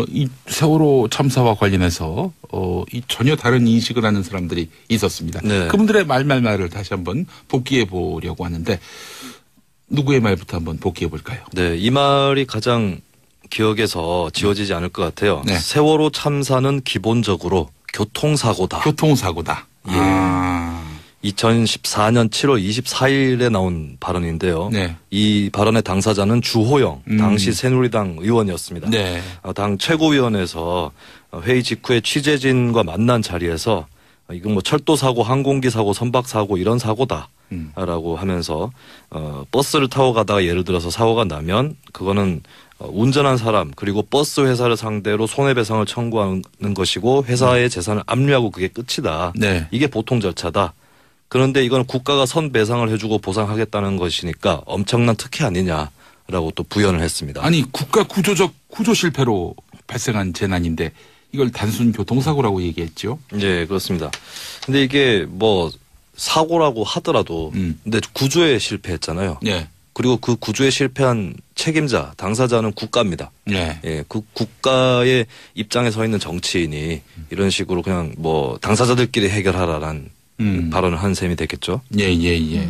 이 세월호 참사와 관련해서 이 전혀 다른 인식을 하는 사람들이 있었습니다. 네. 그분들의 말을 다시 한번 복기해 보려고 하는데 누구의 말부터 한번 복기해 볼까요? 네, 이 말이 가장 기억에서 지워지지 않을 것 같아요. 네. 세월호 참사는 기본적으로 교통사고다. 교통사고다. 예. 아. 2014년 7월 24일에 나온 발언인데요. 네. 이 발언의 당사자는 주호영 당시 새누리당 의원이었습니다. 네. 당 최고위원회에서 회의 직후에 취재진과 만난 자리에서 이건 뭐 철도 사고, 항공기 사고, 선박 사고 이런 사고다라고 하면서 버스를 타고 가다가 예를 들어서 사고가 나면 그거는 운전한 사람 그리고 버스 회사를 상대로 손해배상을 청구하는 것이고 회사의 재산을 압류하고 그게 끝이다. 네. 이게 보통 절차다. 그런데 이건 국가가 선배상을 해주고 보상하겠다는 것이니까 엄청난 특혜 아니냐라고 또 부연을 했습니다. 아니 국가 구조 실패로 발생한 재난인데 이걸 단순 교통사고라고 얘기했죠. 네, 그렇습니다. 근데 이게 뭐 사고라고 하더라도 근데 구조에 실패했잖아요. 네. 그리고 그 구조에 실패한 책임자, 당사자는 국가입니다. 네. 예, 그 국가의 입장에 서 있는 정치인이 이런 식으로 그냥 뭐 당사자들끼리 해결하라는 발언을 한 셈이 됐겠죠. 예.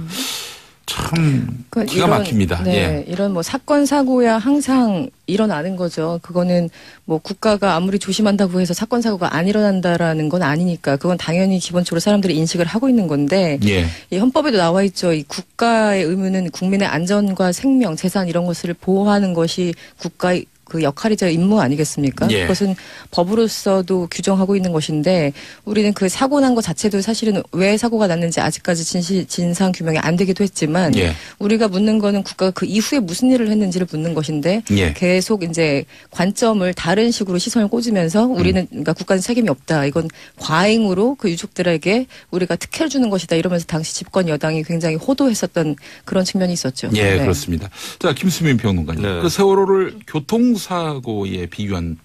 참 그러니까 기가 막힙니다. 네, 예. 이런 뭐 사건 사고야 항상 일어나는 거죠. 그거는 뭐 국가가 아무리 조심한다고 해서 사건 사고가 안 일어난다라는 건 아니니까 그건 당연히 기본적으로 사람들이 인식을 하고 있는 건데 예. 이 헌법에도 나와 있죠. 이 국가의 의무는 국민의 안전과 생명, 재산 이런 것을 보호하는 것이 국가의 그 역할이자 임무 아니겠습니까? 예. 그것은 법으로서도 규정하고 있는 것인데 우리는 그 사고 난 것 자체도 사실은 왜 사고가 났는지 아직까지 진상 규명이 안 되기도 했지만 예. 우리가 묻는 거는 국가가 그 이후에 무슨 일을 했는지를 묻는 것인데 예. 계속 이제 관점을 다른 식으로 시선을 꽂으면서 우리는 그러니까 국가는 책임이 없다. 이건 과잉으로 그 유족들에게 우리가 특혜를 주는 것이다. 이러면서 당시 집권 여당이 굉장히 호도했었던 그런 측면이 있었죠. 예, 네. 그렇습니다. 자, 김수민 평론가님. 네. 그 세월호를 교통사고에 비유한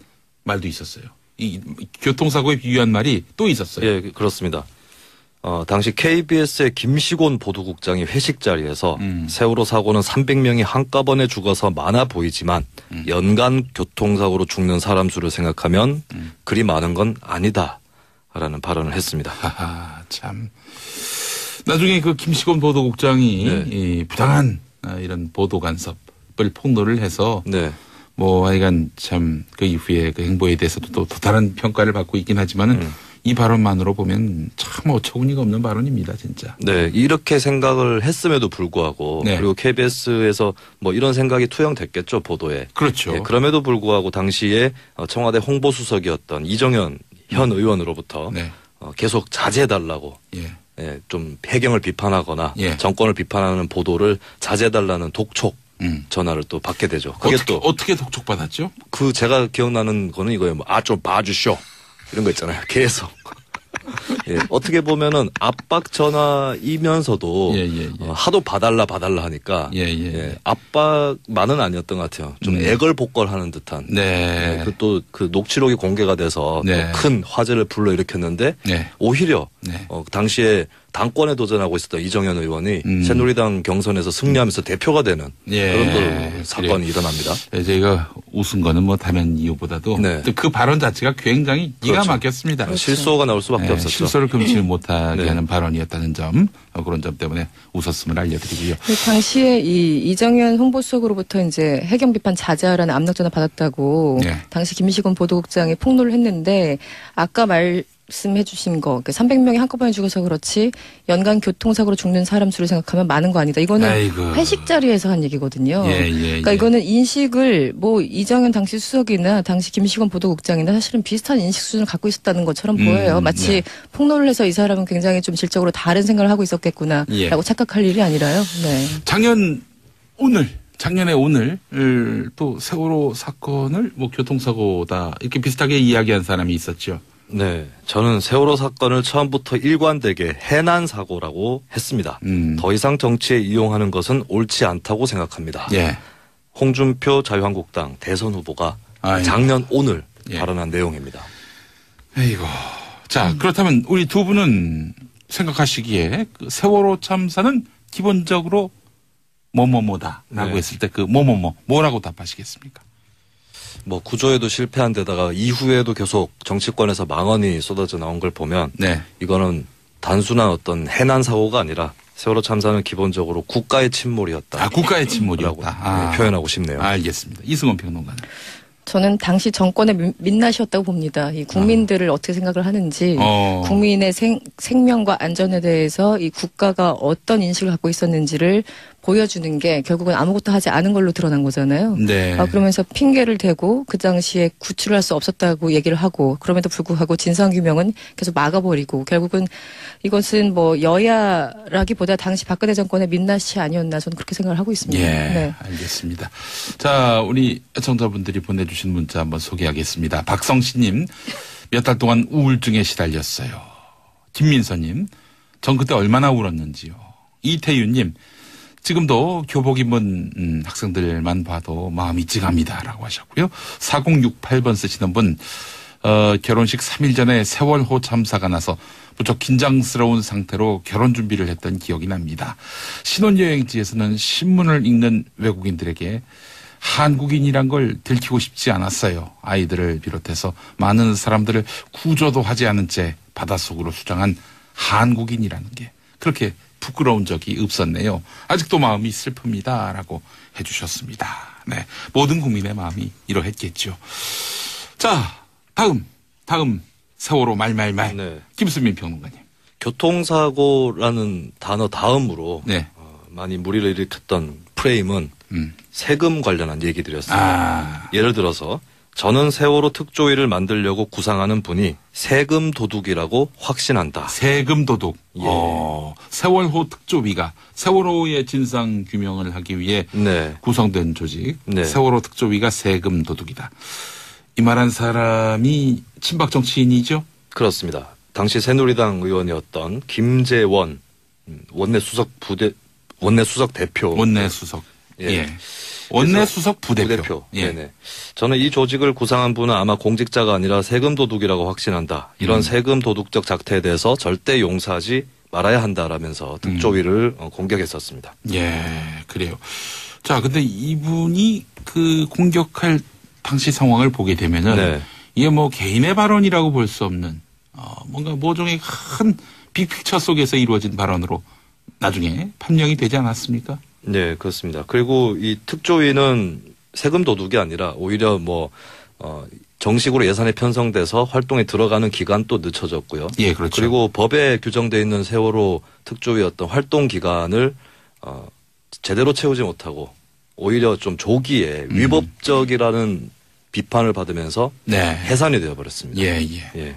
말도 있었어요. 이 교통사고에 비유한 말이 또 있었어요. 예, 그렇습니다. 당시 KBS의 김시곤 보도국장이 회식 자리에서 세월호 사고는 300명이 한꺼번에 죽어서 많아 보이지만 연간 교통사고로 죽는 사람 수를 생각하면 그리 많은 건 아니다라는 발언을 했습니다. 하하, 참. 나중에 그 김시곤 보도국장이 네. 이 부당한 이런 보도 간섭을 폭로를 해서 네. 뭐 하여간 참 그 이후에 그 행보에 대해서도 또 다른 평가를 받고 있긴 하지만은 이 발언만으로 보면 참 어처구니가 없는 발언입니다, 진짜. 네, 이렇게 생각을 했음에도 불구하고 네. 그리고 KBS에서 뭐 이런 생각이 투영됐겠죠, 보도에. 그렇죠. 예, 그럼에도 불구하고 당시에 청와대 홍보수석이었던 이정현 현 의원으로부터 네. 계속 자제해달라고 예. 예, 좀 해경을 비판하거나 예. 정권을 비판하는 보도를 자제해달라는 독촉 전화를 또 받게 되죠. 그게 어떻게 독촉받았죠? 그 제가 기억나는 거는 이거예요. 뭐, 좀 봐주쇼. 이런 거 있잖아요. 계속. 예, 어떻게 보면은 압박 전화이면서도 하도 봐달라 하니까 압박만은 아니었던 것 같아요. 좀 애걸복걸하는 듯한. 네. 또 그 녹취록이 공개가 돼서 네. 큰 화제를 불러일으켰는데 네. 오히려 네. 당시에 당권에 도전하고 있었던 이정현 의원이 새누리당 경선에서 승리하면서 대표가 되는 그런 또 사건이 일어납니다. 저희가 웃은 거는 뭐 다른 이유보다도 네. 그 발언 자체가 굉장히 기가 그렇죠. 막혔습니다. 그렇죠. 실소가 나올 수밖에 없었죠. 실소를 금치 못하게 네. 하는 발언이었다는 점 그런 점 때문에 웃었음을 알려드리고요. 그 당시에 이정현 홍보수석으로부터 이제 해경 비판 자제하라는 압력 전화 받았다고 네. 당시 김시곤 보도국장이 폭로를 했는데 아까 말씀해 주신 거 300명이 한꺼번에 죽어서 그렇지 연간 교통사고로 죽는 사람 수를 생각하면 많은 거 아니다. 이거는 아이고. 회식 자리에서 한 얘기거든요. 그러니까 이거는 인식을 뭐 이정현 당시 수석이나 당시 김시곤 보도국장이나 사실은 비슷한 인식 수준을 갖고 있었다는 것처럼 보여요. 마치 네. 폭로를 해서 이 사람은 굉장히 좀 질적으로 다른 생각을 하고 있었겠구나라고 착각할 일이 아니라요. 네. 작년에 오늘 또 세월호 사건을 뭐 교통사고다 이렇게 비슷하게 이야기한 사람이 있었죠. 네, 저는 세월호 사건을 처음부터 일관되게 해난 사고라고 했습니다. 더 이상 정치에 이용하는 것은 옳지 않다고 생각합니다. 예. 홍준표 자유한국당 대선 후보가 작년 오늘 발언한 내용입니다. 아이고. 자, 그렇다면 우리 두 분은 생각하시기에 그 세월호 참사는 기본적으로 뭐뭐뭐다라고 했을 때 그 뭐라고 답하시겠습니까? 뭐 구조에도 실패한 데다가 이후에도 계속 정치권에서 망언이 쏟아져 나온 걸 보면 네. 이거는 단순한 어떤 해난 사고가 아니라 세월호 참사는 기본적으로 국가의 침몰이었다. 국가의 침몰이라고 표현하고 싶네요. 알겠습니다. 이승원 평론가는. 저는 당시 정권의 민낯이었다고 봅니다. 이 국민들을 어떻게 생각을 하는지, 국민의 생명과 안전에 대해서 이 국가가 어떤 인식을 갖고 있었는지를 보여주는 게 결국은 아무것도 하지 않은 걸로 드러난 거잖아요. 네. 그러면서 핑계를 대고 그 당시에 구출을 할 수 없었다고 얘기를 하고, 그럼에도 불구하고 진상규명은 계속 막아버리고, 결국은 이것은 뭐 여야라기보다 당시 박근혜 정권의 민낯이 아니었나 저는 그렇게 생각을 하고 있습니다. 예, 네. 알겠습니다. 자, 우리 애청자분들이 보내주신 문자 한번 소개하겠습니다. 박성씨님, 몇 달 동안 우울증에 시달렸어요. 김민서님, 전 그때 얼마나 울었는지요. 이태윤님, 지금도 교복 입은 학생들만 봐도 마음이 찡합니다라고 하셨고요. 4068번 쓰시는 분, 결혼식 3일 전에 세월호 참사가 나서 무척 긴장스러운 상태로 결혼 준비를 했던 기억이 납니다. 신혼여행지에서는 신문을 읽는 외국인들에게 한국인이란 걸 들키고 싶지 않았어요. 아이들을 비롯해서 많은 사람들을 구조도 하지 않은 채 바닷속으로 수장한 한국인이라는 게 그렇게 부끄러운 적이 없었네요. 아직도 마음이 슬픕니다. 라고 해주셨습니다. 네, 모든 국민의 마음이 이러했겠죠. 자, 다음 세월호 말말말. 네. 김수민 평론가님. 교통사고라는 단어 다음으로 네. 많이 무리를 일으켰던 프레임은 세금 관련한 얘기들이었습니다. 예를 들어서 저는 세월호 특조위를 만들려고 구상하는 분이 세금 도둑이라고 확신한다. 세금 도둑. 예. 세월호 특조위가 세월호의 진상 규명을 하기 위해 네. 구성된 조직. 네. 세월호 특조위가 세금 도둑이다. 이 말한 사람이 친박 정치인이죠? 그렇습니다. 당시 새누리당 의원이었던 김재원 원내수석 대표. 원내수석. 예. 예. 원내수석 부대표. 예. 네네. 저는 이 조직을 구상한 분은 아마 공직자가 아니라 세금 도둑이라고 확신한다. 이런 세금 도둑적 작태에 대해서 절대 용서하지 말아야 한다라면서 특조위를 공격했었습니다. 예, 그래요. 자, 근데 이분이 그 공격할 당시 상황을 보게 되면은 네. 이게 뭐 개인의 발언이라고 볼 수 없는 뭔가 모종의 큰 빅픽처 속에서 이루어진 발언으로 나중에 판명이 되지 않았습니까? 네, 그렇습니다. 그리고 이 특조위는 세금 도둑이 아니라 오히려 정식으로 예산이 편성돼서 활동에 들어가는 기간 또 늦춰졌고요. 예, 그렇죠. 그리고 법에 규정되어 있는 세월호 특조위 어떤 활동 기간을 제대로 채우지 못하고 오히려 좀 조기에 위법적이라는 비판을 받으면서 네. 해산이 되어버렸습니다. 예.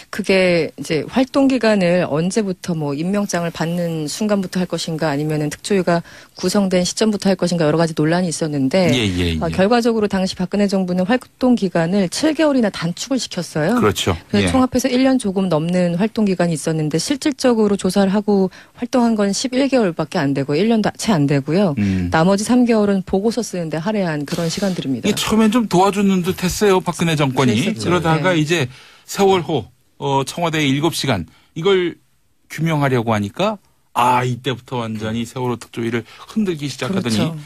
그게 이제 활동 기간을 언제부터 임명장을 받는 순간부터 할 것인가 아니면은 특조위가 구성된 시점부터 할 것인가 여러 가지 논란이 있었는데 예. 결과적으로 당시 박근혜 정부는 활동 기간을 7개월이나 단축을 시켰어요. 그렇죠. 그래서 총합해서 1년 조금 넘는 활동 기간이 있었는데 실질적으로 조사를 하고 활동한 건 11개월밖에 안 되고 1년도 채 안 되고요. 나머지 3개월은 보고서 쓰는데 할애한 그런 시간들입니다. 이게 처음엔 좀 도와주는 듯 했어요. 박근혜 정권이. 그랬었죠. 그러다가 네. 이제 세월호 청와대의 7시간 이걸 규명하려고 하니까 이때부터 완전히 세월호 특조위를 흔들기 시작하더니 그렇죠.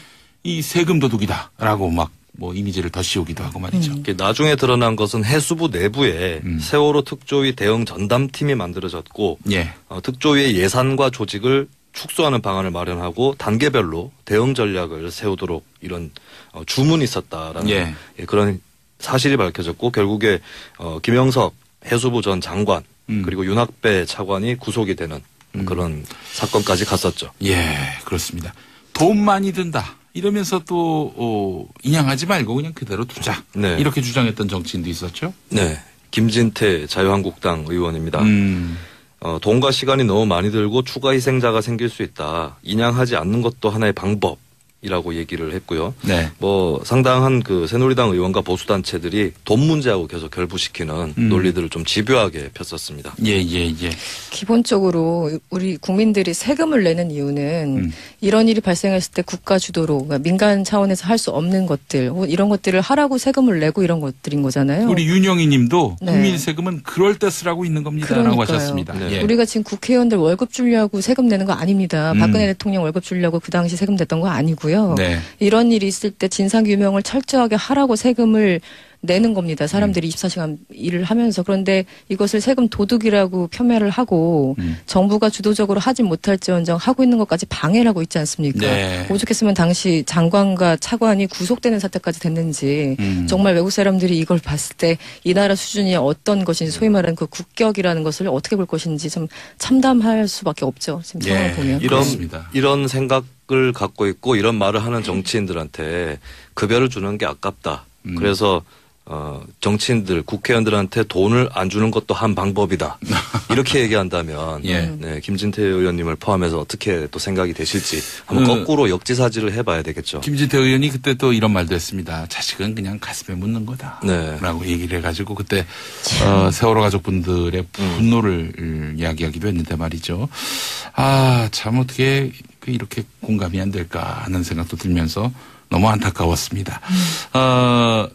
이 세금 도둑이다라고 막 이미지를 더 씌우기도 하고 말이죠. 나중에 드러난 것은 해수부 내부에 세월호 특조위 대응 전담팀이 만들어졌고 예. 특조위의 예산과 조직을 축소하는 방안을 마련하고 단계별로 대응 전략을 세우도록 이런 주문이 있었다라는 그런 사실이 밝혀졌고 결국에 김영석 해수부 전 장관 그리고 윤학배 차관이 구속이 되는 그런 사건까지 갔었죠. 예, 그렇습니다. 돈 많이 든다. 이러면서 또 인양하지 말고 그냥 그대로 두자. 네. 이렇게 주장했던 정치인도 있었죠. 네, 김진태 자유한국당 의원입니다. 돈과 시간이 너무 많이 들고 추가 희생자가 생길 수 있다. 인양하지 않는 것도 하나의 방법이라고 얘기를 했고요. 네. 상당한 그 새누리당 의원과 보수단체들이 돈 문제하고 계속 결부시키는 논리들을 좀 집요하게 폈었습니다. 예. 기본적으로 우리 국민들이 세금을 내는 이유는 이런 일이 발생했을 때 국가 주도로 그러니까 민간 차원에서 할 수 없는 것들 이런 것들을 하라고 세금을 내고 이런 것들인 거잖아요. 우리 윤영희 님도 네. 국민 세금은 그럴 때 쓰라고 있는 겁니다라고 그러니까요. 하셨습니다. 네. 예. 우리가 지금 국회의원들 월급 주려고 세금 내는 거 아닙니다. 박근혜 대통령 월급 주려고 그 당시 세금 냈던 거 아니고요. 않고요. 네. 이런 일이 있을 때 진상규명을 철저하게 하라고 세금을 내는 겁니다. 사람들이 24시간 일을 하면서. 그런데 이것을 세금 도둑이라고 폄훼를 하고 정부가 주도적으로 하진 못할지언정 하고 있는 것까지 방해를 하고 있지 않습니까? 네. 오죽했으면 당시 장관과 차관이 구속되는 사태까지 됐는지 정말 외국 사람들이 이걸 봤을 때 이 나라 수준이 어떤 것인지 소위 말하는 그 국격이라는 것을 어떻게 볼 것인지 좀 참담할 수밖에 없죠. 지금 상황을 보면. 그렇습니다. 이런 생각을 갖고 있고 이런 말을 하는 정치인들한테 급여를 주는 게 아깝다. 그래서 정치인들, 국회의원들한테 돈을 안 주는 것도 한 방법이다. 이렇게 얘기한다면 예. 네, 김진태 의원님을 포함해서 어떻게 또 생각이 되실지 한번 거꾸로 역지사지를 해봐야 되겠죠. 김진태 의원이 그때 또 이런 말도 했습니다. 자식은 그냥 가슴에 묻는 거다. 네. 라고 얘기를 해가지고 그때 세월호 가족분들의 분노를 이야기하기도 했는데 말이죠. 아, 참 어떻게 이렇게 공감이 안 될까 하는 생각도 들면서 너무 안타까웠습니다.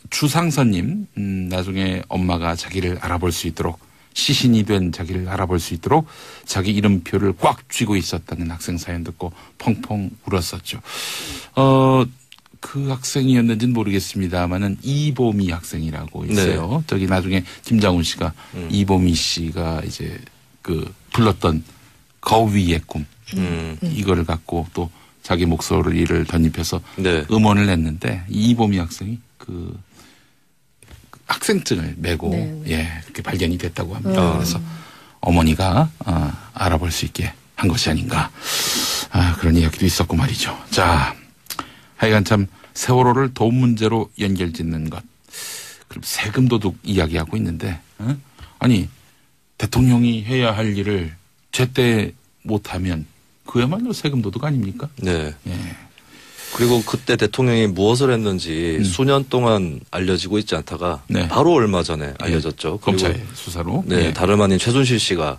주상선님, 나중에 엄마가 자기를 알아볼 수 있도록 시신이 된 자기를 알아볼 수 있도록 자기 이름표를 꽉 쥐고 있었다는 학생 사연 듣고 펑펑 울었었죠. 그 학생이었는지는 모르겠습니다만은 이보미 학생이라고 있어요. 네. 저기 나중에 김장훈 씨가 이보미 씨가 이제 불렀던 거위의 꿈 이거를 갖고 또 자기 목소리를 덧입혀서 네. 음원을 냈는데 이보미 학생이 그 학생증을 메고 네. 예 그렇게 발견이 됐다고 합니다. 그래서 어머니가 알아볼 수 있게 한 것이 아닌가 그런 이야기도 있었고 말이죠. 자, 하여간 참 세월호를 돈 문제로 연결짓는 것. 그럼 세금 도둑 이야기하고 있는데 아니 대통령이 해야 할 일을 제때 못하면 그야말로 세금 도둑 아닙니까? 네. 예. 그리고 그때 대통령이 무엇을 했는지 수년 동안 알려지고 있지 않다가 네. 바로 얼마 전에 알려졌죠. 그리고 검찰 수사로. 네, 예. 다름 아닌 최순실 씨가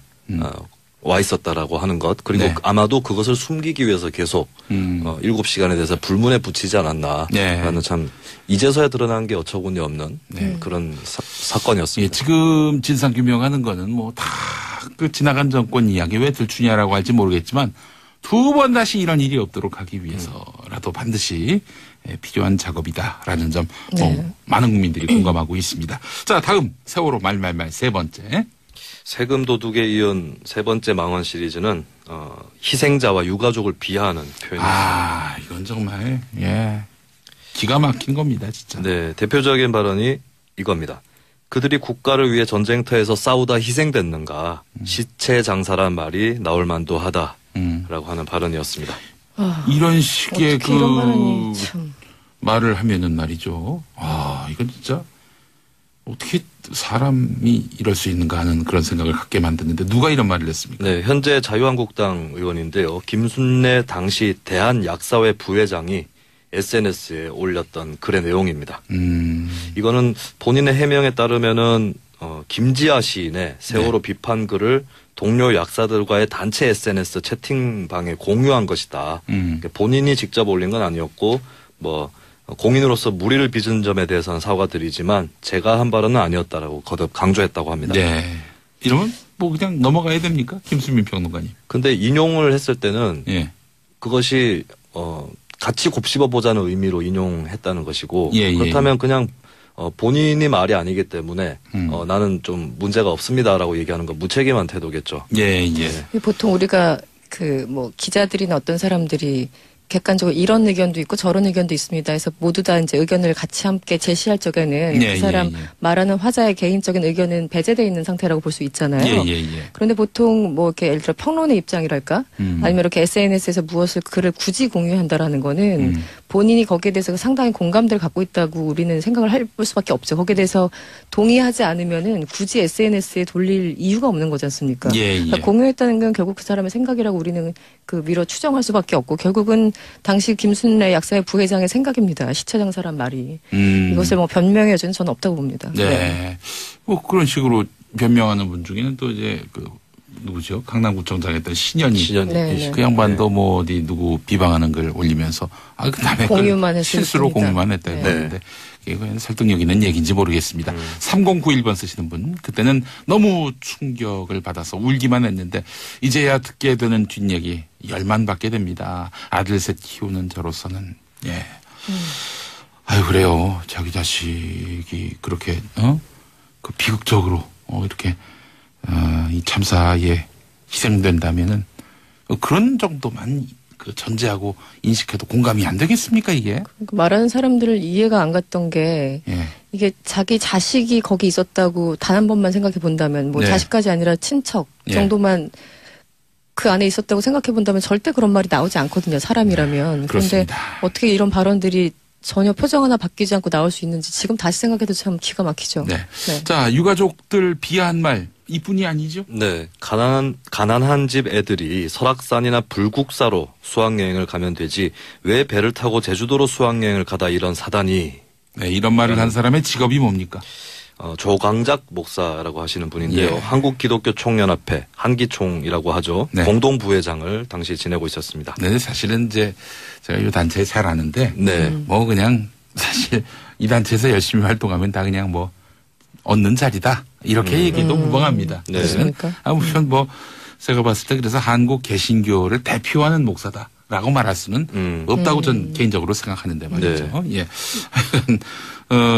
와 있었다라고 하는 것. 그리고 네. 아마도 그것을 숨기기 위해서 계속 7시간에 대해서 불문에 붙이지 않았나. 네. 라는 참 이제서야 드러난 게 어처구니 없는 그런 사건이었습니다. 예, 지금 진상규명하는 거는 뭐 다 그 지나간 정권 이야기 왜 들추냐라고 할지 모르겠지만 두 번 다시 이런 일이 없도록 하기 위해서라도 반드시 필요한 작업이다라는 점 많은 국민들이 공감하고 있습니다. 자, 다음 세월호 말말말 세 번째. 세금 도둑에 이은 세 번째 망언 시리즈는 희생자와 유가족을 비하하는 표현입니다. 이건 정말 예 기가 막힌 겁니다, 진짜. 네, 대표적인 발언이 이겁니다. 그들이 국가를 위해 전쟁터에서 싸우다 희생됐는가 시체 장사란 말이 나올 만도 하다라고 하는 발언이었습니다. 이런 식의 어떻게 이런 발언이 참. 말을 하면은 말이죠. 이건 진짜 어떻게 사람이 이럴 수 있는가 하는 그런 생각을 갖게 만드는데 누가 이런 말을 했습니까? 네, 현재 자유한국당 의원인데요. 김순례 당시 대한약사회 부회장이 SNS에 올렸던 글의 내용입니다. 이거는 본인의 해명에 따르면은 김지아 시인의 세월호 비판 글을 동료 약사들과의 단체 SNS 채팅방에 공유한 것이다. 본인이 직접 올린 건 아니었고 뭐 공인으로서 무리를 빚은 점에 대해서는 사과드리지만 제가 한 발언은 아니었다라고 거듭 강조했다고 합니다. 네. 이러면 뭐 그냥 넘어가야 됩니까? 김수민 평론가님. 근데 인용을 했을 때는 예. 그것이 같이 곱씹어 보자는 의미로 인용했다는 것이고 예, 그렇다면 그냥 본인이 말이 아니기 때문에 나는 좀 문제가 없습니다라고 얘기하는 건 무책임한 태도겠죠. 예, 예. 보통 우리가 뭐 기자들이나 어떤 사람들이 객관적으로 이런 의견도 있고 저런 의견도 있습니다. 해서 모두 다 이제 의견을 같이 함께 제시할 적에는 예, 그 사람 예, 예. 말하는 화자의 개인적인 의견은 배제되어 있는 상태라고 볼 수 있잖아요. 예, 예, 예. 그런데 보통 뭐 이렇게 예를 들어 평론의 입장이랄까 아니면 이렇게 SNS에서 무엇을 글을 굳이 공유한다라는 거는 본인이 거기에 대해서 상당히 공감대를 갖고 있다고 우리는 생각을 해볼 수밖에 없죠. 거기에 대해서 동의하지 않으면은 굳이 SNS에 돌릴 이유가 없는 거지 않습니까? 예, 예. 그러니까 공유했다는 건 결국 그 사람의 생각이라고 우리는 미뤄 추정할 수밖에 없고 결국은 당시 김순례 약사회 부회장의 생각입니다. 시체장사란 말이. 이것을 뭐 변명의 여지는 저는 없다고 봅니다. 네. 뭐 그런 식으로 변명하는 분 중에는 또 이제 누구죠? 강남구청장 했던 신현희. 네. 그 양반도 뭐 어디 누구 비방하는 글 올리면서 그 다음에 공유만 실수로 했습니다. 공유만 했다 네. 했는데 이게 과연 설득력 있는 얘기인지 모르겠습니다. 3091번 쓰시는 분 그때는 너무 충격을 받아서 울기만 했는데 이제야 듣게 되는 뒷얘기 열만 받게 됩니다. 아들 셋 키우는 저로서는 예. 아유, 그래요. 자기 자식이 그렇게, 그 비극적으로, 이렇게, 이 참사에 희생된다면은, 그런 정도만 그 전제하고 인식해도 공감이 안 되겠습니까, 이게? 말하는 사람들을 이해가 안 갔던 게, 예. 이게 자기 자식이 거기 있었다고 단 한 번만 생각해 본다면, 뭐 네. 자식까지 아니라 친척 예. 정도만 그 안에 있었다고 생각해 본다면 절대 그런 말이 나오지 않거든요, 사람이라면. 그런데 그렇습니다. 어떻게 이런 발언들이 전혀 표정 하나 바뀌지 않고 나올 수 있는지 지금 다시 생각해도 참 기가 막히죠. 네. 네. 자, 유가족들 비하한 말, 이뿐이 아니죠? 네, 가난한 집 애들이 설악산이나 불국사로 수학여행을 가면 되지 왜 배를 타고 제주도로 수학여행을 가다 이런 사단이. 네, 이런 말을 한 사람의 직업이 뭡니까? 조광작 목사라고 하시는 분인데요. 예. 한국기독교총연합회 한기총이라고 하죠. 네. 공동 부회장을 당시 지내고 있었습니다. 네, 사실은 이제 제가 이 단체에 잘 아는데, 네. 뭐 그냥 사실 이 단체에서 열심히 활동하면 다 그냥 뭐 얻는 자리다. 이렇게 얘기도 무방합니다. 네. 그렇습니까? 아무튼 뭐 제가 봤을 때 그래서 한국 개신교를 대표하는 목사다라고 말할 수는 없다고 전 개인적으로 생각하는데 말이죠. 예.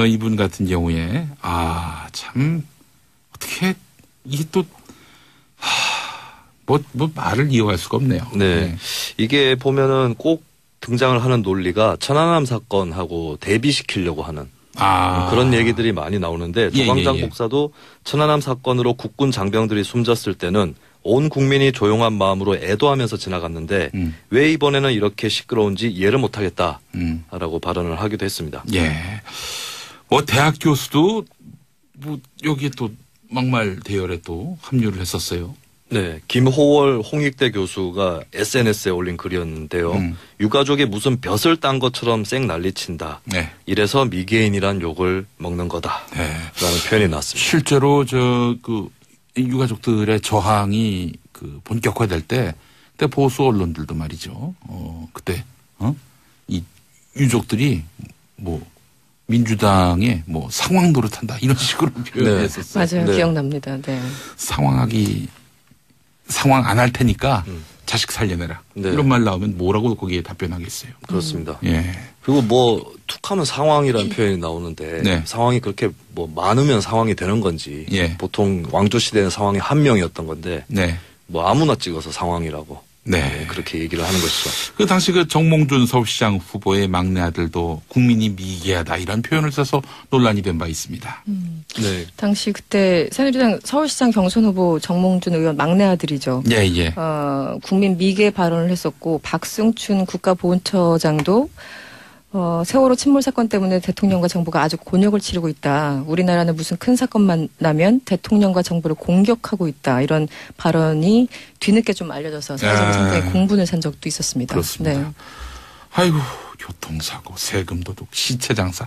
이분 같은 경우에 참 어떻게 이게 또 뭐 말을 이어갈 수가 없네요. 네. 이게 보면은 꼭 등장을 하는 논리가 천안함 사건하고 대비시키려고 하는 그런 얘기들이 많이 나오는데 예, 조광장 예, 예. 목사도 천안함 사건으로 국군 장병들이 숨졌을 때는 온 국민이 조용한 마음으로 애도하면서 지나갔는데 왜 이번에는 이렇게 시끄러운지 이해를 못하겠다라고 발언을 하기도 했습니다. 예. 뭐 대학 교수도 뭐 여기에 또 막말 대열에 또 합류를 했었어요. 네, 김호월 홍익대 교수가 SNS에 올린 글이었는데요. 유가족이 무슨 벼슬 딴 것처럼 쌩 난리친다. 네. 이래서 미개인이란 욕을 먹는 거다. 네. 라는 표현이 나왔습니다. 실제로 그 유가족들의 저항이 그 본격화될 때 그때 보수 언론들도 말이죠. 그때 이 유족들이 뭐 민주당의 뭐 상황 노릇한다 이런 식으로 표현했었어요. 맞아요. 네. 기억납니다. 네. 상황 안 할 테니까 자식 살려내라. 네. 이런 말 나오면 뭐라고 거기에 답변하겠어요. 그렇습니다. 예. 그리고 뭐 툭하면 상황이라는 표현이 나오는데 네. 상황이 그렇게 뭐 많으면 상황이 되는 건지 예. 보통 왕조 시대는 상황이 한 명이었던 건데 네. 뭐 아무나 찍어서 상황이라고 네. 그렇게 얘기를 하는 것이죠. 그 당시 그 정몽준 서울시장 후보의 막내 아들도 국민이 미개하다 이런 표현을 써서 논란이 된 바 있습니다. 네. 당시 그때 새누리당 서울시장 경선 후보 정몽준 의원 막내 아들이죠. 예, 예. 국민 미개 발언을 했었고 박승춘 국가보훈처장도 세월호 침몰 사건 때문에 대통령과 정부가 아주 곤욕을 치르고 있다. 우리나라는 무슨 큰 사건만 나면 대통령과 정부를 공격하고 있다. 이런 발언이 뒤늦게 좀 알려져서 사회적으로 상당히 공분을 산 적도 있었습니다. 그렇습니다. 네. 아이고 교통사고, 세금 도둑, 시체 장사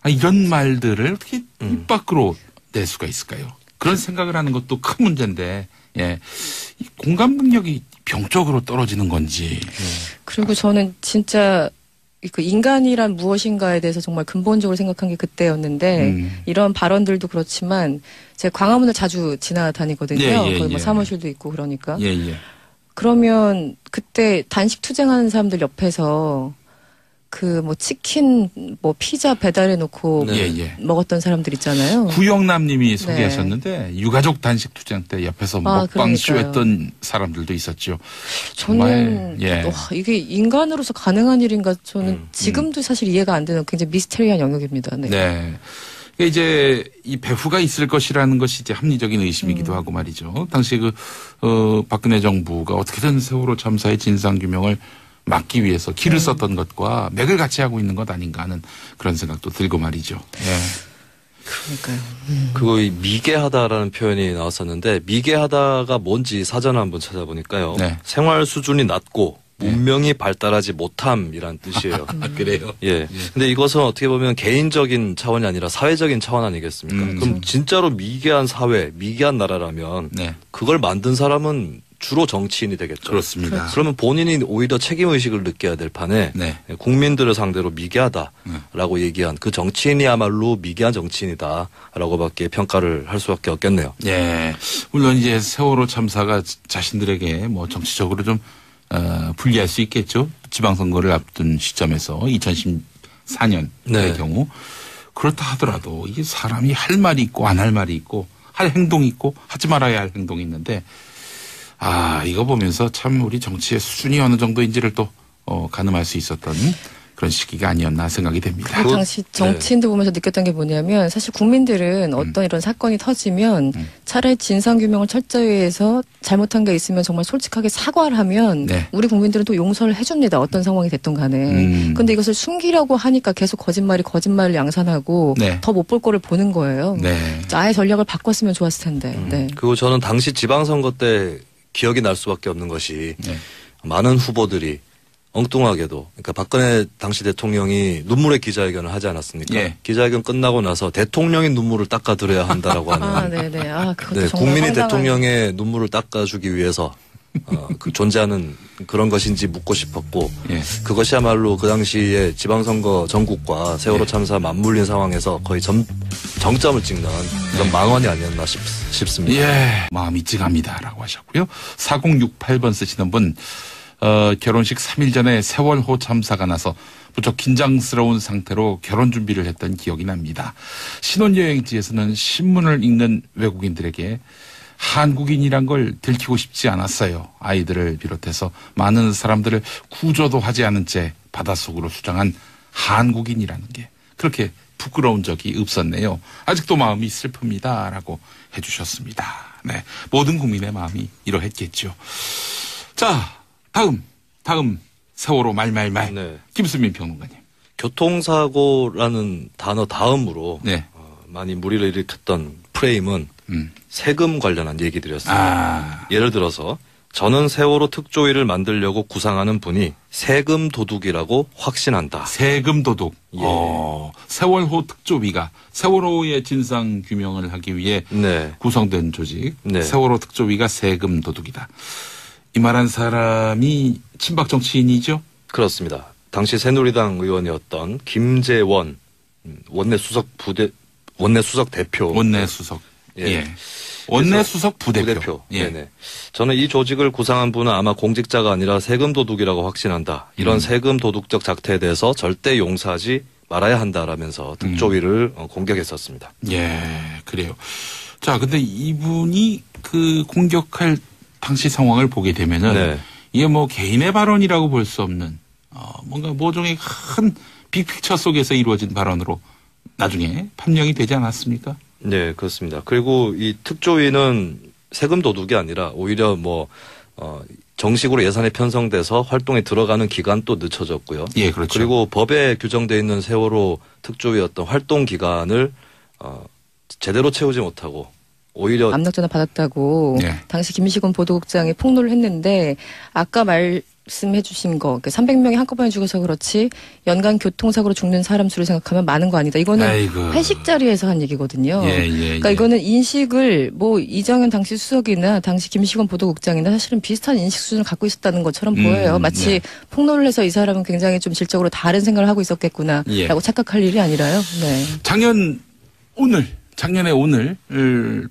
이런 말들을 어떻게 입 밖으로 낼 수가 있을까요? 그런 생각을 하는 것도 큰 문제인데 예. 이 공감 능력이 병적으로 떨어지는 건지. 그리고 저는 진짜 그 인간이란 무엇인가에 대해서 정말 근본적으로 생각한 게 그때였는데 이런 발언들도 그렇지만 제가 광화문을 자주 지나다니거든요. 예, 예, 거기 뭐 예. 사무실도 있고 그러니까. 예, 예. 그러면 그때 단식 투쟁하는 사람들 옆에서 그 뭐 치킨 뭐 피자 배달해 놓고 네. 예, 예. 먹었던 사람들 있잖아요. 구영남님이 소개하셨는데 유가족 단식 투쟁 때 옆에서 먹방쇼 그러니까요. 했던 사람들도 있었죠. 저는 정말, 예. 와, 이게 인간으로서 가능한 일인가 저는 지금도 사실 이해가 안 되는 굉장히 미스테리한 영역입니다. 네. 네. 이게 이제 이 배후가 있을 것이라는 것이 이제 합리적인 의심이기도 하고 말이죠. 당시 박근혜 정부가 어떻게든 세월호 참사의 진상 규명을 막기 위해서 길을 썼던 것과 맥을 같이 하고 있는 것 아닌가 하는 그런 생각도 들고 말이죠. 예. 그러니까요. 그리고 이 미개하다라는 표현이 나왔었는데 미개하다가 뭔지 사전을 한번 찾아보니까요. 네. 생활 수준이 낮고 문명이 발달하지 못함이란 뜻이에요. 그래요? 예. 근데 이것은 어떻게 보면 개인적인 차원이 아니라 사회적인 차원 아니겠습니까? 그럼 진짜로 미개한 사회, 미개한 나라라면 네. 그걸 만든 사람은 주로 정치인이 되겠죠. 그렇습니다. 그러면 본인이 오히려 책임의식을 느껴야 될 판에 네. 국민들을 상대로 미개하다라고 얘기한 그 정치인이야말로 미개한 정치인이다라고밖에 평가를 할 수밖에 없겠네요. 예. 물론 이제 세월호 참사가 자신들에게 뭐 정치적으로 좀 분리할 수 있겠죠. 지방선거를 앞둔 시점에서 2014년의 네. 경우. 그렇다 하더라도 이게 사람이 할 말이 있고 안 할 말이 있고 할 행동이 있고 하지 말아야 할 행동이 있는데 이거 보면서 참 우리 정치의 수준이 어느 정도인지를 또 가늠할 수 있었던 그런 시기가 아니었나 생각이 됩니다. 그 당시 정치인들 보면서 느꼈던 게 뭐냐면 사실 국민들은 어떤 이런 사건이 터지면 차라리 진상규명을 철저히 해서 잘못한 게 있으면 정말 솔직하게 사과를 하면 네. 우리 국민들은 또 용서를 해줍니다. 어떤 상황이 됐든 간에. 근데 이것을 숨기려고 하니까 계속 거짓말을 양산하고 네. 더 못 볼 거를 보는 거예요. 네. 아예 전략을 바꿨으면 좋았을 텐데. 네. 그리고 저는 당시 지방선거 때 기억이 날 수밖에 없는 것이 네. 많은 후보들이 엉뚱하게도 그러니까 박근혜 당시 대통령이 눈물의 기자회견을 하지 않았습니까? 예. 기자회견 끝나고 나서 대통령의 눈물을 닦아드려야 한다라고 하는 네네. 그것도 네, 정말 국민이 황당한- 대통령의 눈물을 닦아주기 위해서 존재하는 그런 것인지 묻고 싶었고 예. 그것이야말로 그 당시에 지방선거 전국과 세월호 참사 맞물린 상황에서 거의 정점을 찍는 그런 망언이 아니었나 싶습니다. 예. 마음이 찡합니다라고 하셨고요. 4068번 쓰시는 분 결혼식 3일 전에 세월호 참사가 나서 무척 긴장스러운 상태로 결혼 준비를 했던 기억이 납니다. 신혼여행지에서는 신문을 읽는 외국인들에게 한국인이란 걸 들키고 싶지 않았어요. 아이들을 비롯해서 많은 사람들을 구조도 하지 않은 채 바닷속으로 수장한 한국인이라는 게 그렇게 부끄러운 적이 없었네요. 아직도 마음이 슬픕니다라고 해주셨습니다. 네, 모든 국민의 마음이 이러했겠죠. 자, 다음 세월호 말말말 네. 김수민 평론가님. 교통사고라는 단어 다음으로 네. 많이 무리를 일으켰던 프레임은 세금 관련한 얘기들이었습니다. 예를 들어서 저는 세월호 특조위를 만들려고 구상하는 분이 세금 도둑이라고 확신한다. 세금 도둑. 예. 세월호 특조위가 세월호의 진상 규명을 하기 위해 네. 구성된 조직. 네. 세월호 특조위가 세금 도둑이다. 이 말한 사람이 친박 정치인이죠? 그렇습니다. 당시 새누리당 의원이었던 김재원 원내 수석 대표. 원내 수석. 예. 예. 원내 수석 부대표. 예. 네네. 저는 이 조직을 구상한 분은 아마 공직자가 아니라 세금 도둑이라고 확신한다. 이런 세금 도둑적 작태에 대해서 절대 용서하지 말아야 한다라면서 특조위를 공격했었습니다. 예, 그래요. 자, 근데 이분이 그 공격할 당시 상황을 보게 되면은 네. 이게 뭐 개인의 발언이라고 볼 수 없는 뭔가 모종의 큰 빅픽처 속에서 이루어진 발언으로 나중에 판명이 되지 않았습니까? 네, 그렇습니다. 그리고 이 특조위는 세금 도둑이 아니라 오히려 정식으로 예산이 편성돼서 활동에 들어가는 기간 또 늦춰졌고요. 예, 그렇죠. 그리고 법에 규정되어 있는 세월호 특조위 어떤 활동 기간을 제대로 채우지 못하고 오히려 압력전화 받았다고 네. 당시 김시곤 보도국장이 폭로를 했는데 아까 말씀해 주신 거 300명이 한꺼번에 죽어서 그렇지 연간 교통사고로 죽는 사람 수를 생각하면 많은 거 아니다. 이거는 아이고. 회식 자리에서 한 얘기거든요. 예, 그러니까 예. 이거는 인식을 이정현 당시 수석이나 당시 김시곤 보도국장이나 사실은 비슷한 인식 수준을 갖고 있었다는 것처럼 보여요. 마치 네. 폭로를 해서 이 사람은 굉장히 좀 질적으로 다른 생각을 하고 있었겠구나라고 예. 착각할 일이 아니라요. 네. 작년에 오늘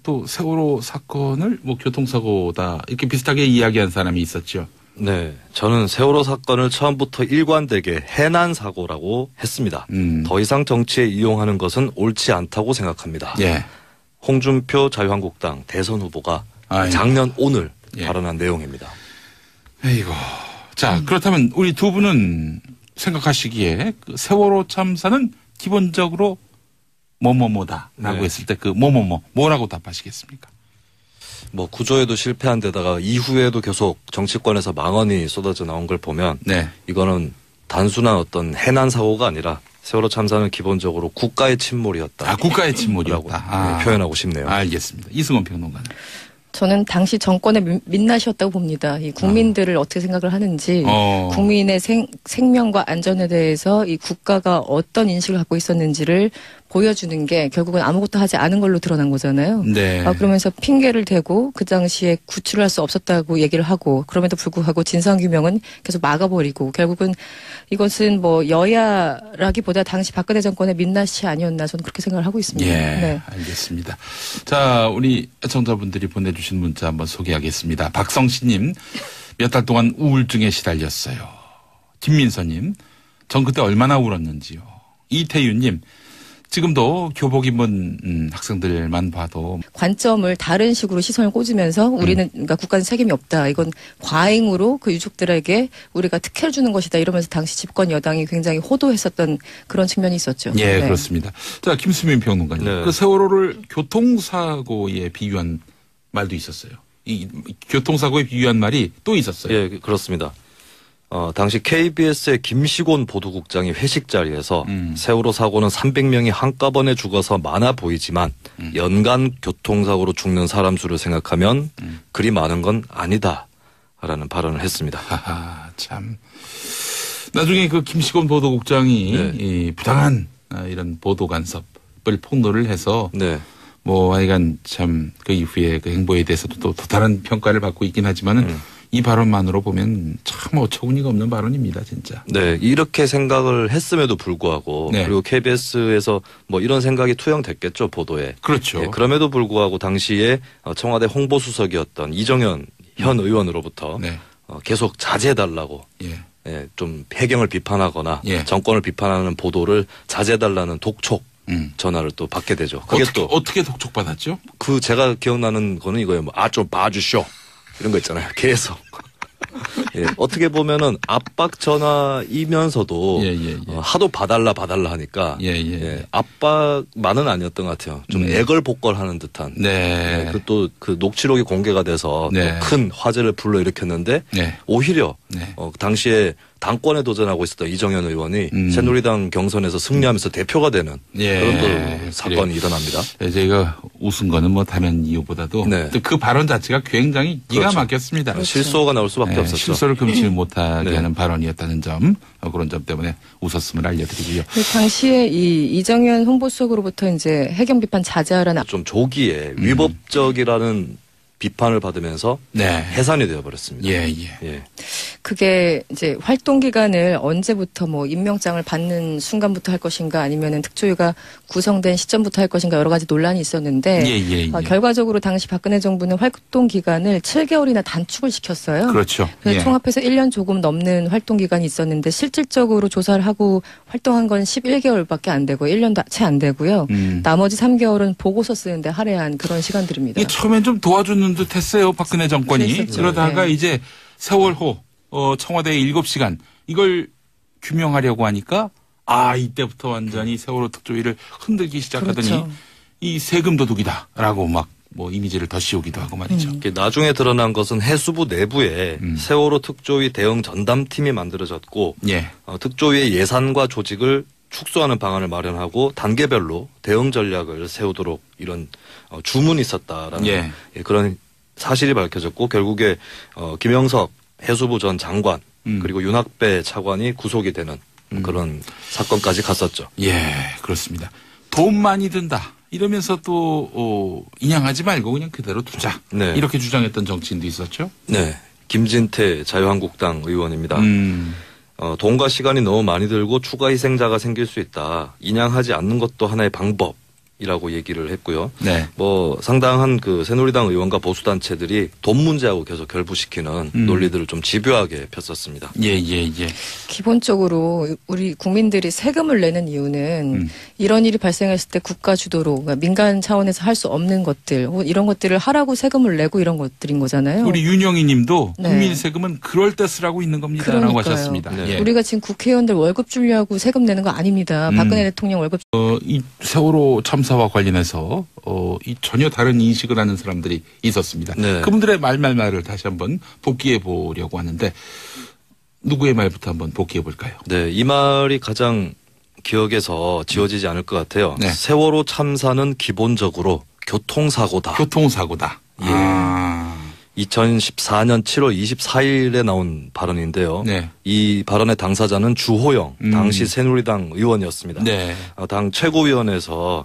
또 세월호 사건을 교통사고다 이렇게 비슷하게 이야기한 사람이 있었죠. 네, 저는 세월호 사건을 처음부터 일관되게 해난 사고라고 했습니다. 더 이상 정치에 이용하는 것은 옳지 않다고 생각합니다. 예. 홍준표 자유한국당 대선 후보가 아이고. 작년 오늘 예. 발언한 내용입니다. 아이고. 자, 그렇다면 우리 두 분은 생각하시기에 그 세월호 참사는 기본적으로 뭐뭐뭐다라고 네. 했을 때 그 뭐라고 답하시겠습니까? 구조에도 실패한 데다가 이후에도 계속 정치권에서 망언이 쏟아져 나온 걸 보면 네. 이거는 단순한 어떤 해난 사고가 아니라 세월호 참사는 기본적으로 국가의 침몰이었다. 국가의 침몰이었다. 네, 표현하고 싶네요. 알겠습니다. 이승원 평론가는. 저는 당시 정권의 민낯이었다고 봅니다. 이 국민들을 어떻게 생각을 하는지, 국민의 생명과 안전에 대해서 이 국가가 어떤 인식을 갖고 있었는지를 보여주는 게 결국은 아무것도 하지 않은 걸로 드러난 거잖아요. 네. 그러면서 핑계를 대고 그 당시에 구출을 할 수 없었다고 얘기를 하고 그럼에도 불구하고 진상규명은 계속 막아버리고 결국은 이것은 여야라기보다 당시 박근혜 정권의 민낯이 아니었나 저는 그렇게 생각을 하고 있습니다. 예, 네. 알겠습니다. 자, 우리 애청자분들이 보내주신 문자 한번 소개하겠습니다. 박성신님, 몇 달 동안 우울증에 시달렸어요. 김민서님, 전 그때 얼마나 울었는지요. 이태윤님, 지금도 교복 입은 학생들만 봐도 관점을 다른 식으로 시선을 꽂으면서 우리는 그러니까 국가는 책임이 없다. 이건 과잉으로 그 유족들에게 우리가 특혜를 주는 것이다. 이러면서 당시 집권 여당이 굉장히 호도했었던 그런 측면이 있었죠. 예, 네. 그렇습니다. 자, 김수민 평론가님, 네. 그 세월호를 교통사고에 비유한 말도 있었어요. 이 교통사고에 비유한 말이 또 있었어요. 예, 그렇습니다. 당시 KBS의 김시곤 보도국장이 회식 자리에서 세월호 사고는 300명이 한꺼번에 죽어서 많아 보이지만 연간 교통사고로 죽는 사람 수를 생각하면 그리 많은 건 아니다라는 발언을 했습니다. 하하, 참. 나중에 그 김시곤 보도국장이 네. 이 부당한 이런 보도 간섭을 폭로를 해서 네. 뭐 하여간 참 그 이후에 그 행보에 대해서도 또 다른 평가를 받고 있긴 하지만은 이 발언만으로 보면 참 어처구니가 없는 발언입니다, 진짜. 네, 이렇게 생각을 했음에도 불구하고 네. 그리고 KBS에서 뭐 이런 생각이 투영됐겠죠, 보도에. 그렇죠. 예, 그럼에도 불구하고 당시에 청와대 홍보수석이었던 이정현 현 의원으로부터 네. 계속 자제해달라고 예. 예, 좀 해경을 비판하거나 예. 정권을 비판하는 보도를 자제해달라는 독촉 전화를 또 받게 되죠. 그게 어떻게 독촉받았죠? 또 제가 기억나는 거는 이거예요. 뭐, 좀 봐주쇼. 이런 거 있잖아요. 계속. 예, 어떻게 보면은 압박 전화이면서도 예. 하도 봐달라 하니까 예. 압박만은 아니었던 것 같아요. 좀 애걸복걸하는 듯한. 네. 그 녹취록이 공개가 돼서 네. 또 큰 화제를 불러일으켰는데 네. 오히려 네. 당시에 당권에 도전하고 있었던 이정현 의원이 새누리당 경선에서 승리하면서 대표가 되는 예. 그런 또 사건이 일어납니다. 제가 웃은 거는 뭐 다른 이유보다도 네. 그 발언 자체가 굉장히 기가 그렇죠. 막혔습니다. 실소가 나올 수밖에 네, 없었죠. 실수를 금치 못하게 네. 하는 발언이었다는 점, 그런 점 때문에 웃었음을 알려드리고요. 그 당시에 이 이정현 홍보수석으로부터 이제 해경 비판 자제하라는 좀 조기에 위법적이라는 비판을 받으면서 네. 해산이 되어버렸습니다. 예. 예. 그게 이제 활동 기간을 언제부터 뭐 임명장을 받는 순간부터 할 것인가 아니면은 특조위가 구성된 시점부터 할 것인가 여러 가지 논란이 있었는데 예. 결과적으로 당시 박근혜 정부는 활동 기간을 7개월이나 단축을 시켰어요. 그렇죠. 그래서 예. 총합해서 1년 조금 넘는 활동 기간이 있었는데 실질적으로 조사를 하고 활동한 건 11개월밖에 안 되고 1년도 채 안 되고요. 나머지 3개월은 보고서 쓰는데 할애한 그런 시간들입니다. 이게 처음엔 좀 도와주는 듯 했어요. 박근혜 정권이. 그랬었죠. 그러다가 네. 이제 세월호 청와대의 7시간 이걸 규명하려고 하니까 이때부터 완전히 세월호 특조위를 흔들기 시작하더니 그렇죠. 이 세금 도둑이다라고 막 뭐 이미지를 더 씌우기도 하고 말이죠. 이게 나중에 드러난 것은 해수부 내부에 세월호 특조위 대응 전담팀이 만들어졌고 예. 특조위의 예산과 조직을 축소하는 방안을 마련하고 단계별로 대응 전략을 세우도록 이런 주문이 있었다라는 예. 그런 사실이 밝혀졌고 결국에 김영석 해수부 전 장관 그리고 윤학배 차관이 구속이 되는 그런 사건까지 갔었죠. 예, 그렇습니다. 돈 많이 든다. 이러면서 또 인양하지 말고 그냥 그대로 두자. 네. 이렇게 주장했던 정치인도 있었죠. 네. 김진태 자유한국당 의원입니다. 음. 돈과 시간이 너무 많이 들고 추가 희생자가 생길 수 있다. 인양하지 않는 것도 하나의 방법이라고 얘기를 했고요. 네. 뭐 상당한 그 새누리당 의원과 보수단체들이 돈 문제하고 계속 결부시키는 논리들을 좀 집요하게 폈었습니다. 예. 기본적으로 우리 국민들이 세금을 내는 이유는 이런 일이 발생했을 때 국가 주도로 그러니까 민간 차원에서 할 수 없는 것들 이런 것들을 하라고 세금을 내고 이런 것들인 거잖아요. 우리 윤영희 님도 네. 국민 세금은 그럴 때 쓰라고 있는 겁니다. 라고 그러니까요. 하셨습니다. 네. 예. 우리가 지금 국회의원들 월급 주려고 세금 내는 거 아닙니다. 박근혜 대통령 월급 이 세월호 참사와 관련해서 이 전혀 다른 인식을 하는 사람들이 있었습니다. 네. 그분들의 말을 다시 한번 복기해 보려고 하는데 누구의 말부터 한번 복기해 볼까요? 네, 이 말이 가장 기억에서 지워지지 않을 것 같아요. 네. 세월호 참사는 기본적으로 교통사고다. 교통사고다. 예. 2014년 7월 24일에 나온 발언인데요. 네. 이 발언의 당사자는 주호영 당시 새누리당 의원이었습니다. 네. 당 최고위원회에서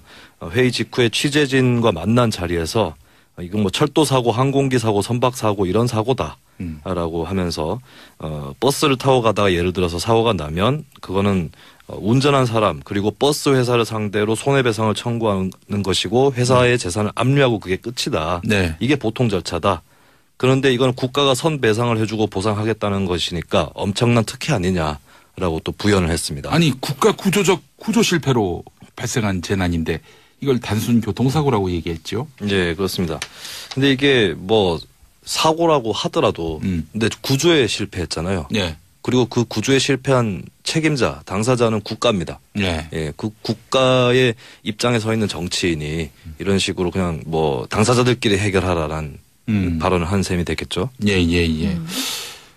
회의 직후에 취재진과 만난 자리에서 이건 뭐 철도 사고, 항공기 사고, 선박 사고 이런 사고다라고 하면서 버스를 타고 가다가 예를 들어서 사고가 나면 그거는 운전한 사람 그리고 버스 회사를 상대로 손해배상을 청구하는 것이고 회사의 재산을 압류하고 그게 끝이다. 네. 이게 보통 절차다. 그런데 이건 국가가 선배상을 해주고 보상하겠다는 것이니까 엄청난 특혜 아니냐라고 또 부연을 했습니다. 아니 국가 구조적 구조 실패로 발생한 재난인데 이걸 단순 교통사고라고 얘기했죠. 예, 그렇습니다. 근데 이게 뭐 사고라고 하더라도 근데 구조에 실패했잖아요. 예. 그리고 그 구조에 실패한 책임자, 당사자는 국가입니다. 예. 예, 그 국가의 입장에 서 있는 정치인이 이런 식으로 그냥 뭐 당사자들끼리 해결하라란 발언을 한 셈이 됐겠죠. 예, 예, 예.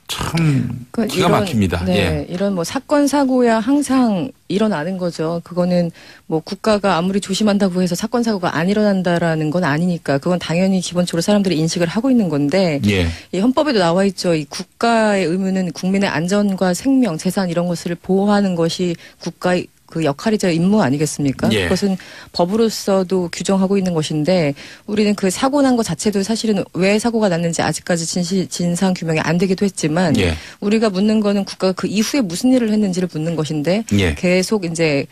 참 기가 막힙니다. 네, 예. 이런 뭐 사건 사고야 항상 일어나는 거죠. 그거는 뭐 국가가 아무리 조심한다고 해서 사건 사고가 안 일어난다라는 건 아니니까 그건 당연히 기본적으로 사람들이 인식을 하고 있는 건데 예. 이 헌법에도 나와 있죠. 이 국가의 의무는 국민의 안전과 생명, 재산 이런 것을 보호하는 것이 국가의 그 역할이자 임무 아니겠습니까? 예. 그것은 법으로서도 규정하고 있는 것인데 우리는 그 사고 난 것 자체도 사실은 왜 사고가 났는지 아직까지 진상 규명이 안 되기도 했지만 예. 우리가 묻는 거는 국가가 그 이후에 무슨 일을 했는지를 묻는 것인데 예. 계속 이제